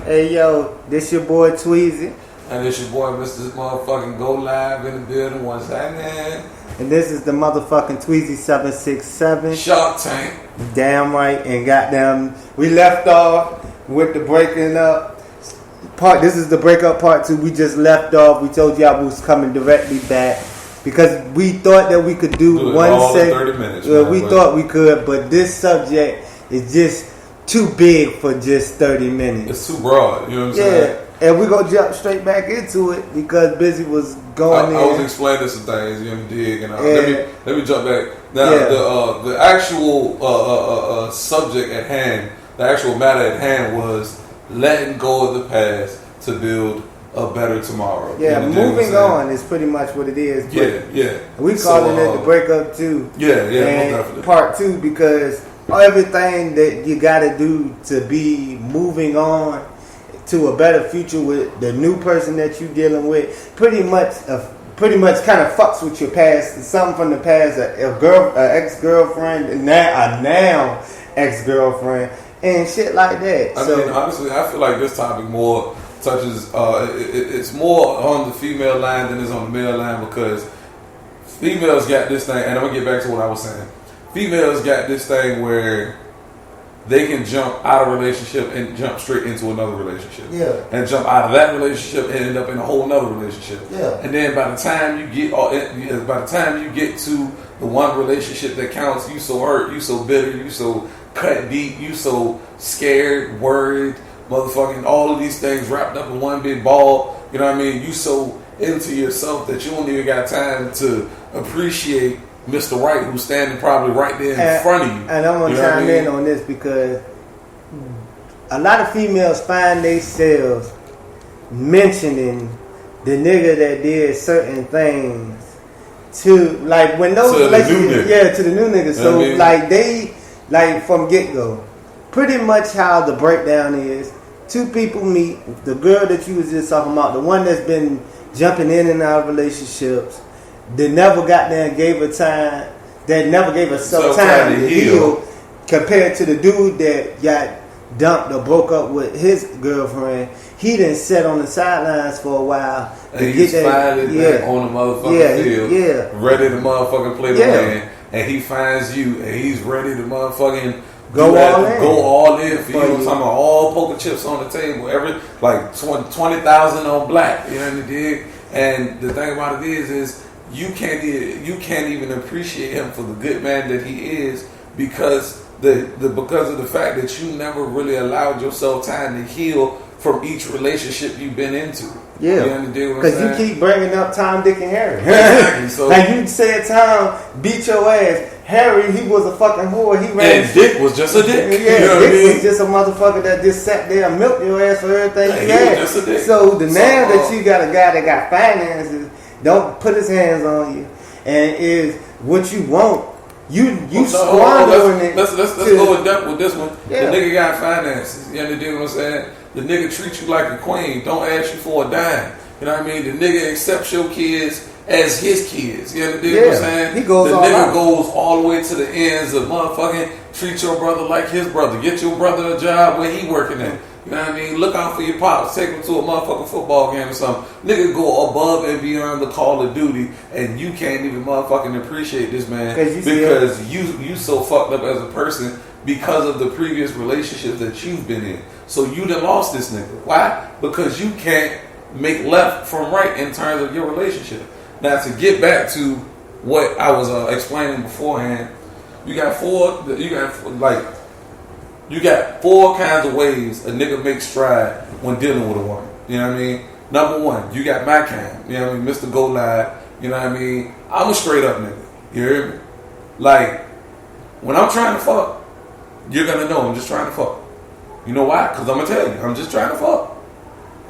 Hey yo, this your boy Tweezy. And it's your boy Mr. Motherfucking Go Live in the building once again. And this is the motherfucking Tweezy 767. Shark Tank. Damn right, and goddamn, we left off with the breaking up part. This is the breakup part 2. We just left off. We told y'all we was coming directly back because we thought that we could do one segment. 30 minutes. We thought we could, but this subject is just too big for just 30 minutes. It's too broad, you know what I'm saying? Yeah, and we're going to jump straight back into it because Busy was going in. I was explaining some things, you know, dig, and let me jump back. Now, the actual subject at hand, the actual matter at hand was letting go of the past to build a better tomorrow. Yeah, you know, moving on is pretty much what it is. Yeah. We calling it the breakup 2. Yeah, and definitely. Part 2 because everything that you got to do to be moving on to a better future with the new person that you're dealing with pretty much kind of fucks with your past. Something from the past, a ex-girlfriend, and now ex-girlfriend, and shit like that. I mean, honestly, I feel like this topic more touches, it's more on the female line than it's on the male line because females got this thing, and I'm going to get back to what I was saying. Females got this thing where they can jump out of a relationship and jump straight into another relationship. Yeah. And jump out of that relationship and end up in a whole nother relationship. Yeah. And then by the time you get to the one relationship that counts, you so hurt, you so bitter, you so cut deep, you so scared, worried, motherfucking all of these things wrapped up in one big ball. You know what I mean? You so into yourself that you don't even got time to appreciate Mr. Right, who's standing probably right there in front of you. And I'm going to chime in on this because a lot of females find themselves mentioning the nigga that did certain things to, like, when those relationships, to the new nigga. So, they, from get-go, pretty much how the breakdown is, two people meet, the girl that you was just talking about, the one that's been jumping in and out of relationships, that never got there and gave her time, that never gave herself time to heal, compared to the dude that got dumped or broke up with his girlfriend. He done sat on the sidelines for a while. And he's finally back on the motherfucking field, ready to motherfucking play the game. And he finds you, and he's ready to motherfucking go all in for you. I'm talking about all poker chips on the table, every like 20,000 on black. You know what I mean? And the thing about it is you can't even appreciate him for the good man that he is because because of the fact that you never really allowed yourself time to heal from each relationship you've been into. Yeah, because you keep bringing up Tom, Dick, and Harry. Exactly. So, like you said, Tom beat your ass. Harry, he was a fucking whore. He ran. And Dick was just a dick. Yeah, you know Dick was just a motherfucker that just sat there and milked your ass for everything you had. Was just a dick. So now that you got a guy that got finances, don't put his hands on you, and is what you want. You squandering it. Let's go in depth with this one. Yeah. The nigga got finances. You understand what I'm saying? The nigga treats you like a queen. Don't ask you for a dime. You know what I mean? The nigga accepts your kids as his kids. You understand what I'm saying? He goes the all nigga out. goes all the way to the ends of motherfucking treat your brother like his brother. Get your brother a job where he working at. You know what I mean? Look out for your pops. Take him to a motherfucking football game or something. Nigga go above and beyond the call of duty, and you can't even motherfucking appreciate this man because you so fucked up as a person because of the previous relationships that you've been in. So you done lost this nigga. Why? Because you can't make left from right in terms of your relationship. Now to get back to what I was explaining beforehand, you got four kinds of ways a nigga makes stride when dealing with a woman. You know what I mean? Number one, you got my kind. You know what I mean? Mr. Go Live. You know what I mean? I'm a straight up nigga. You hear me? Like, when I'm trying to fuck, you're gonna know I'm just trying to fuck. You know why? Because I'm gonna tell you, I'm just trying to fuck.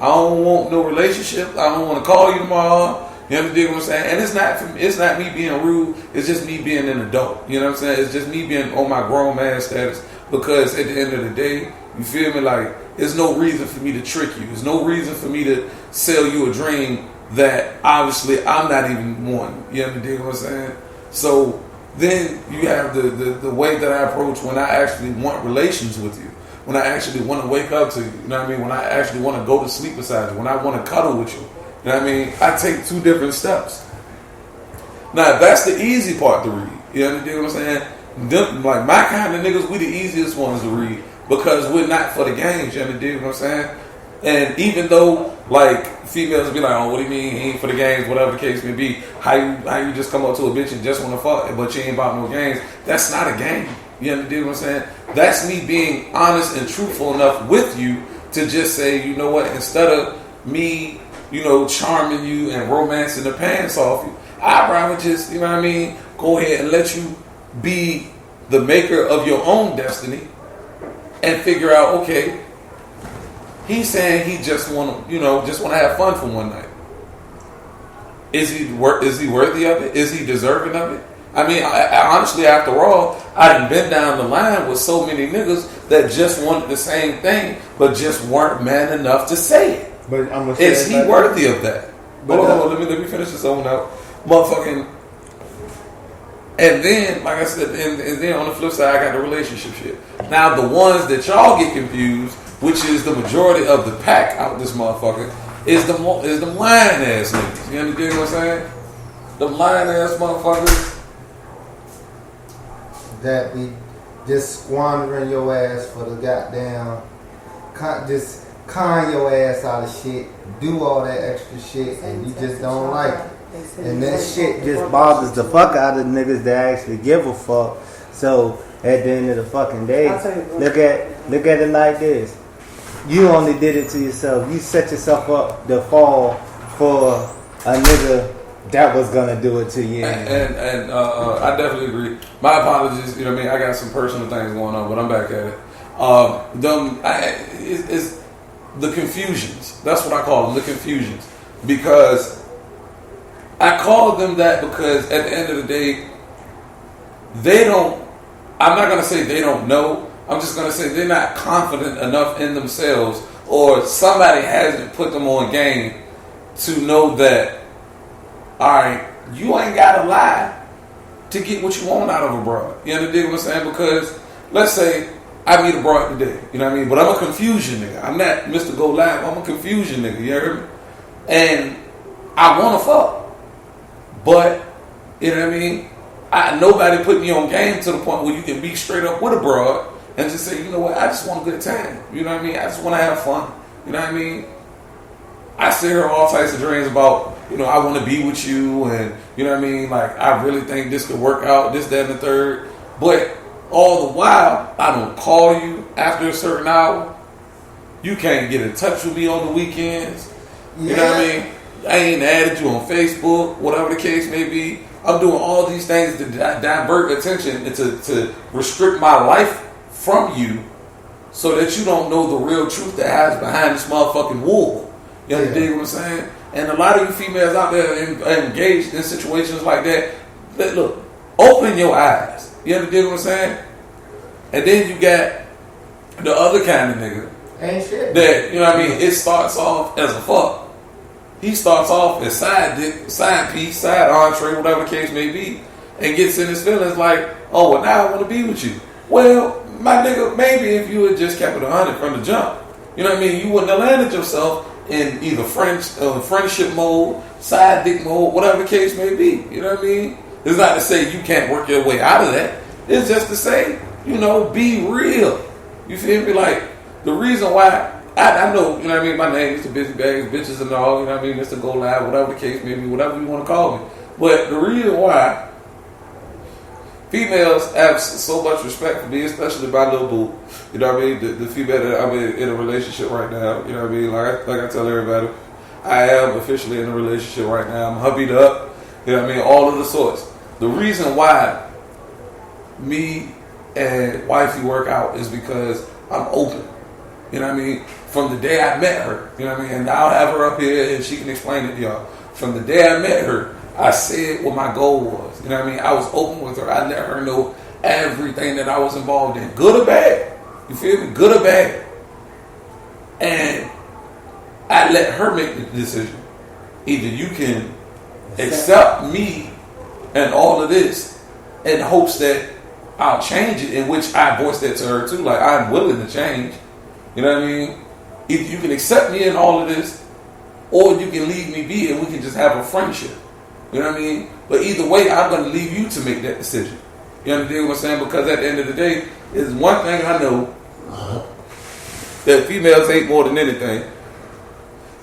I don't want no relationship. I don't want to call you tomorrow. You understand what I'm saying? And it's not me being rude. It's just me being an adult. You know what I'm saying? It's just me being on my grown man status. Because at the end of the day, you feel me? Like, there's no reason for me to trick you. There's no reason for me to sell you a dream that obviously I'm not even wanting. You understand what I'm saying? So then you have the way that I approach when I actually want relations with you. when I actually want to wake up to you. You know what I mean? When I actually want to go to sleep beside you. When I want to cuddle with you. You know what I mean? I take 2 different steps. Now, that's the easy part to read. You know what I'm saying? Them, like my kind of niggas, we the easiest ones to read because we're not for the games. You know what I'm saying? And even though like females be like, oh, what do you mean he ain't for the games? Whatever the case may be, how you just come up to a bitch and just want to fuck, but you ain't about no games? That's not a game. You understand what I'm saying? That's me being honest and truthful enough with you to just say, you know what? Instead of me, charming you and romancing the pants off you, I'd rather just, you know what I mean, go ahead and let you be the maker of your own destiny and figure out, okay, he's saying he just want to have fun for one night. Is he worthy of it? Is he deserving of it? I mean, I honestly, after all, I done been down the line with so many niggas that just wanted the same thing, but just weren't man enough to say it. But I'm gonna is he worthy of that? But hold on, let me finish this one out, motherfucking. And then, like I said, and then on the flip side, I got the relationship shit. Now, the ones that y'all get confused, which is the majority of the pack out this motherfucker, is the lying ass niggas. You understand what I'm saying? The lying ass motherfuckers that be just squandering your ass for the goddamn, just con your ass out of shit, do all that extra shit, and you just don't like it. And that shit just bothers the fuck out of niggas that actually give a fuck. So at the end of the fucking day, look at it like this. You only did it to yourself. You set yourself up to fall for a nigga that was gonna do it to you. And I definitely agree. My apologies. You know what I mean? I got some personal things going on, but I'm back at it. It's the confusions. That's what I call them, the confusions. Because I call them that because at the end of the day, I'm not going to say they don't know. I'm just going to say they're not confident enough in themselves, or somebody hasn't put them on game to know that, all right, you ain't got to lie to get what you want out of a broad. You understand what I'm saying? Because let's say I meet a broad today, you know what I mean? But I'm a confusion nigga. I'm not Mr. Go Live. I'm a confusion nigga. You heard me? And I want to fuck. But, you know what I mean? Nobody put me on game to the point where you can be straight up with a broad and just say, you know what, I just want a good time. You know what I mean? I just want to have fun. You know what I mean? I sit here all types of dreams about, I want to be with you and, you know what I mean? Like, I really think this could work out, this, that, and the third. But all the while, I don't call you after a certain hour. You can't get in touch with me on the weekends. You know what I mean? I ain't added you on Facebook, whatever the case may be. I'm doing all these things to divert attention and to restrict my life from you so that you don't know the real truth that hides behind this motherfucking wall. You understand what I'm saying? And a lot of you females out there engaged in situations like that, look, open your eyes. You understand what I'm saying? And then you got the other kind of nigga. Ain't shit. That, you know what I mean? It starts off as a fuck. He starts off as side dick, side piece, side entree, whatever the case may be, and gets in his feelings like, oh, well, now I want to be with you. Well, my nigga, maybe if you had just kept it 100 from the jump, you know what I mean? You wouldn't have landed yourself in either friendship mode, side dick mode, whatever the case may be. You know what I mean? It's not to say you can't work your way out of that. It's just to say, be real. You feel me? Like, the reason why I know, you know what I mean, my name is the Busy Bags, bitches and all, you know what I mean, Mr. Go Live, whatever the case may be, whatever you want to call me. But the reason why females have so much respect for me, especially my little boo, you know what I mean, the female that I'm in a relationship right now, you know what I mean, like I tell everybody, I am officially in a relationship right now. I'm hubbied up, you know what I mean, all of the sorts. The reason why me and wifey work out is because I'm open. You know what I mean? From the day I met her, you know what I mean? And I'll have her up here and she can explain it to y'all. From the day I met her, I said what my goal was. You know what I mean? I was open with her. I let her know everything that I was involved in. Good or bad. You feel me? Good or bad. And I let her make the decision. Either you can accept me and all of this in hopes that I'll change it, in which I voiced that to her too. Like, I'm willing to change. You know what I mean? Either you can accept me in all of this, or you can leave me be and we can just have a friendship. You know what I mean? But either way, I'm going to leave you to make that decision. You understand what I'm saying? Because at the end of the day, there's one thing I know that females hate more than anything,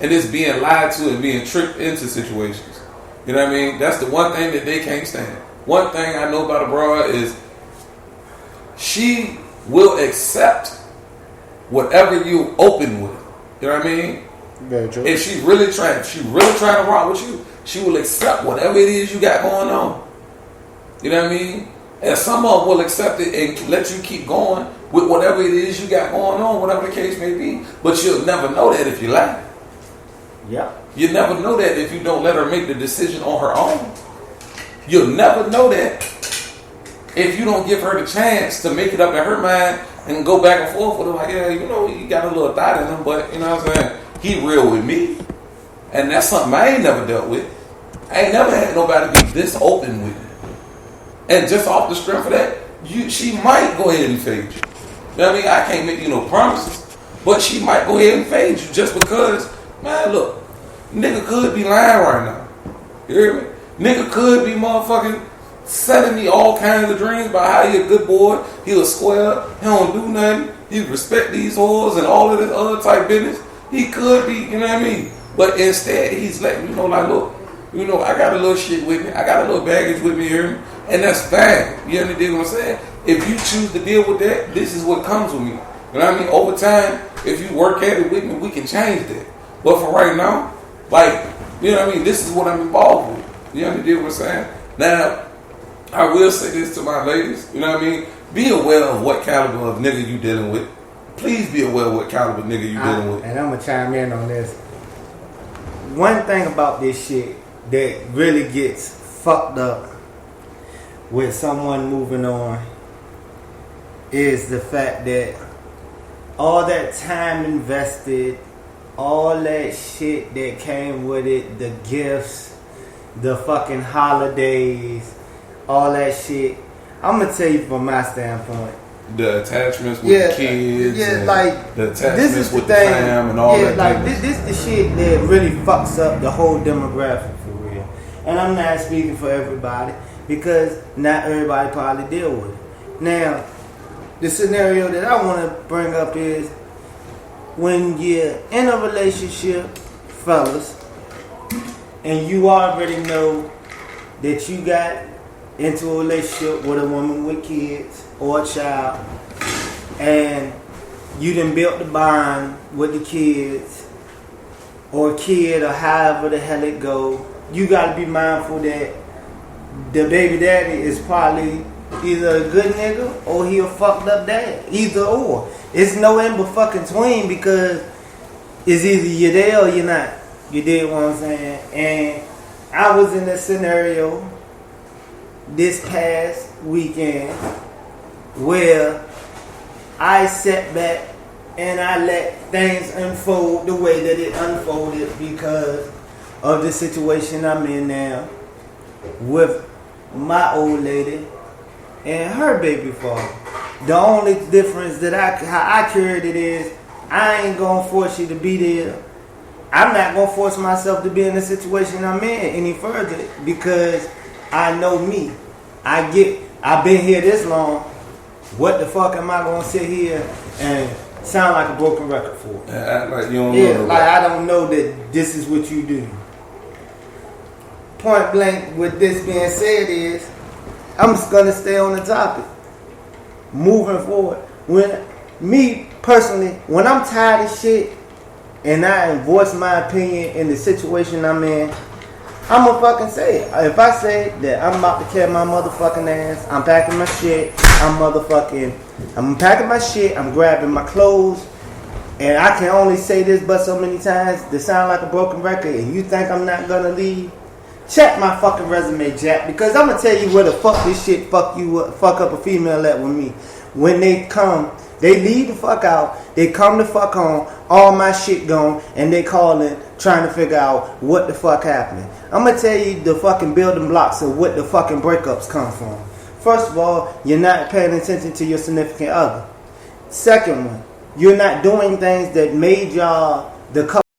and it's being lied to and being tricked into situations. You know what I mean? That's the one thing that they can't stand. One thing I know about a broad is she will accept whatever you open with. You know what I mean? Very true. If she really trying to rock with you, she will accept whatever it is you got going on. You know what I mean? And some of them will accept it and let you keep going with whatever it is you got going on, whatever the case may be. But you'll never know that if you lie. Yeah. You never know that if you don't let her make the decision on her own. You'll never know that if you don't give her the chance to make it up in her mind and go back and forth with her. Like, yeah, you know, he got a little thought in him, but you know what I'm saying? He real with me. And that's something I ain't never dealt with. I ain't never had nobody be this open with me. And just off the strength of that, she might go ahead and fade you. You know what I mean? I can't make you no promises, but she might go ahead and fade you just because, man, look, nigga could be lying right now. You hear me? Nigga could be motherfucking selling me all kinds of dreams about how he a good boy, he a square, he don't do nothing, he respect these whores and all of this other type business. He could be, you know what I mean? But instead, he's letting you know, like, look, you know, I got a little shit with me, I got a little baggage with me here, and that's fine. You understand what I'm saying? If you choose to deal with that, this is what comes with me. You know what I mean? Over time, if you work at it with me, we can change that. But for right now, like, you know what I mean? This is what I'm involved with. You understand what I'm saying? Now, I will say this to my ladies. You know what I mean? Be aware of what caliber of nigga you dealing with. Please be aware of what caliber nigga you dealing with. And I'm going to chime in on this. One thing about this shit that really gets fucked up with someone moving on is the fact that all that time invested, all that shit that came with it, the gifts, the fucking holidays, all that shit. I'm gonna tell you from my standpoint. The attachments with the kids, yeah, like the attachments with the fam and all that. Like this the shit that really fucks up the whole demographic for real. And I'm not speaking for everybody because not everybody probably deal with it. Now, the scenario that I want to bring up is when you're in a relationship, fellas, and you already know that you got into a relationship with a woman with kids or a child, and you done built the bond with the kids or kid or however the hell it go, you got to be mindful that the baby daddy is probably either a good nigga or he a fucked up dad. Either or. It's no in but fucking tween because it's either you're there or you're not. You dig what I'm saying? And I was in a scenario this past weekend where I sat back and I let things unfold the way that it unfolded because of the situation I'm in now with my old lady and her baby father. The only difference that how I carried it is I ain't gonna force you to be there. I'm not gonna force myself to be in the situation I'm in any further because I know me. I've been here this long. What the fuck am I gonna sit here and sound like a broken record for? Act like you don't know. Like I don't know that this is what you do. Point blank, with this being said is, I'm just gonna stay on the topic. Moving forward, when me personally, when I'm tired of shit and I voice my opinion in the situation I'm in, I'm gonna fucking say it. If I say that I'm about to carry my motherfucking ass, I'm packing my shit, I'm packing my shit, I'm grabbing my clothes, and I can only say this but so many times to sound like a broken record, and you think I'm not gonna leave? Check my fucking resume, Jack, because I'm gonna tell you where the fuck this shit fuck up a female at with me. When they come, they leave the fuck out, they come the fuck home, all my shit gone, and they calling, trying to figure out what the fuck happened. I'm gonna tell you the fucking building blocks of what the fucking breakups come from. First of all, you're not paying attention to your significant other. Second one, you're not doing things that made y'all the couple